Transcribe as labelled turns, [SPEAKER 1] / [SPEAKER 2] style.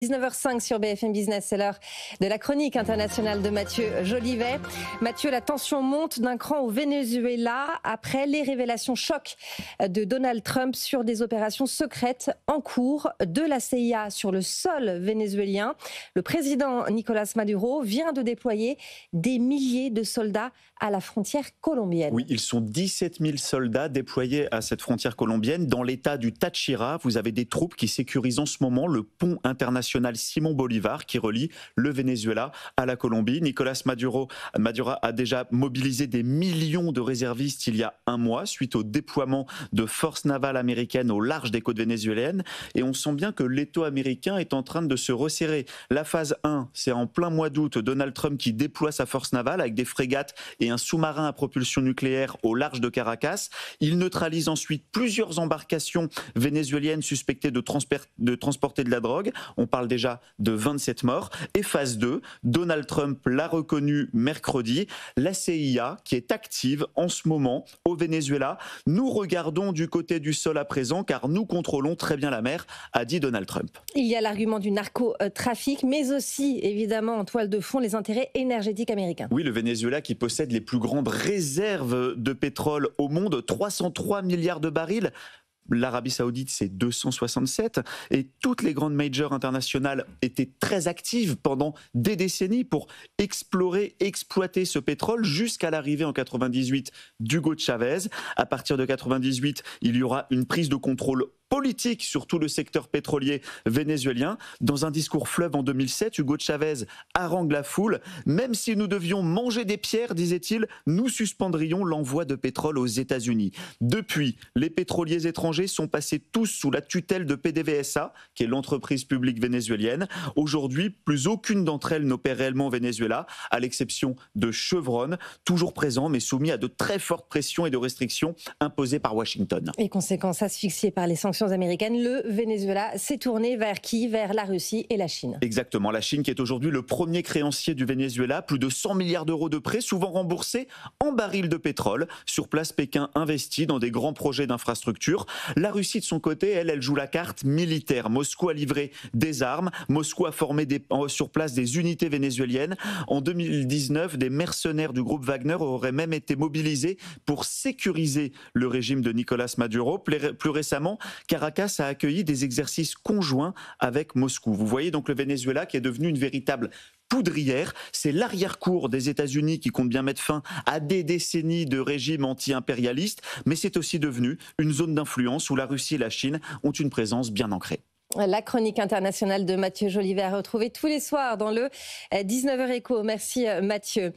[SPEAKER 1] 19h05 sur BFM Business, c'est l'heure de la chronique internationale de Mathieu Jolivet. Mathieu, la tension monte d'un cran au Venezuela après les révélations chocs de Donald Trump sur des opérations secrètes en cours de la CIA sur le sol vénézuélien. Le président Nicolás Maduro vient de déployer des milliers de soldats à la frontière colombienne.
[SPEAKER 2] Oui, ils sont 17 000 soldats déployés à cette frontière colombienne. Dans l'état du Táchira, vous avez des troupes qui sécurisent en ce moment le pont international Simon Bolivar qui relie le Venezuela à la Colombie. Nicolás Maduro a déjà mobilisé des millions de réservistes il y a un mois suite au déploiement de forces navales américaines au large des côtes vénézuéliennes. Et on sent bien que l'étau américain est en train de se resserrer. La phase 1, c'est en plein mois d'août, Donald Trump qui déploie sa force navale avec des frégates et un sous-marin à propulsion nucléaire au large de Caracas. Il neutralise ensuite plusieurs embarcations vénézuéliennes suspectées de transporter de la drogue. On parle déjà de 27 morts. Et phase 2, Donald Trump l'a reconnu mercredi, la CIA qui est active en ce moment au Venezuela. Nous regardons du côté du sol à présent car nous contrôlons très bien la mer, a dit Donald Trump.
[SPEAKER 1] Il y a l'argument du narcotrafic, mais aussi évidemment en toile de fond les intérêts énergétiques américains.
[SPEAKER 2] Oui, le Venezuela qui possède les plus grandes réserves de pétrole au monde, 303 milliards de barils. L'Arabie Saoudite, c'est 267. Et toutes les grandes majors internationales étaient très actives pendant des décennies pour explorer, exploiter ce pétrole jusqu'à l'arrivée en 98 d'Hugo Chavez. À partir de 98, il y aura une prise de contrôle politique sur tout le secteur pétrolier vénézuélien. Dans un discours fleuve en 2007, Hugo Chavez harangue la foule. Même si nous devions manger des pierres, disait-il, nous suspendrions l'envoi de pétrole aux États-Unis. Depuis, les pétroliers étrangers sont passés tous sous la tutelle de PDVSA, qui est l'entreprise publique vénézuélienne. Aujourd'hui, plus aucune d'entre elles n'opère réellement au Venezuela, à l'exception de Chevron, toujours présent, mais soumis à de très fortes pressions et de restrictions imposées par Washington.
[SPEAKER 1] Et conséquence asphyxiée par les sanctions américaines, le Venezuela s'est tourné vers qui? Vers la Russie et la Chine.
[SPEAKER 2] Exactement, la Chine qui est aujourd'hui le premier créancier du Venezuela, plus de 100 milliards d'euros de prêts, souvent remboursés en barils de pétrole. Sur place, Pékin investit dans des grands projets d'infrastructures. La Russie, de son côté, elle joue la carte militaire. Moscou a livré des armes, Moscou a formé sur place des unités vénézuéliennes. En 2019, des mercenaires du groupe Wagner auraient même été mobilisés pour sécuriser le régime de Nicolás Maduro. Plus récemment, Caracas a accueilli des exercices conjoints avec Moscou. Vous voyez donc le Venezuela qui est devenu une véritable poudrière. C'est l'arrière-cour des États-Unis qui compte bien mettre fin à des décennies de régime anti-impérialiste, mais c'est aussi devenu une zone d'influence où la Russie et la Chine ont une présence bien ancrée.
[SPEAKER 1] La chronique internationale de Mathieu Jolivet à retrouver tous les soirs dans le 19h Écho. Merci Mathieu.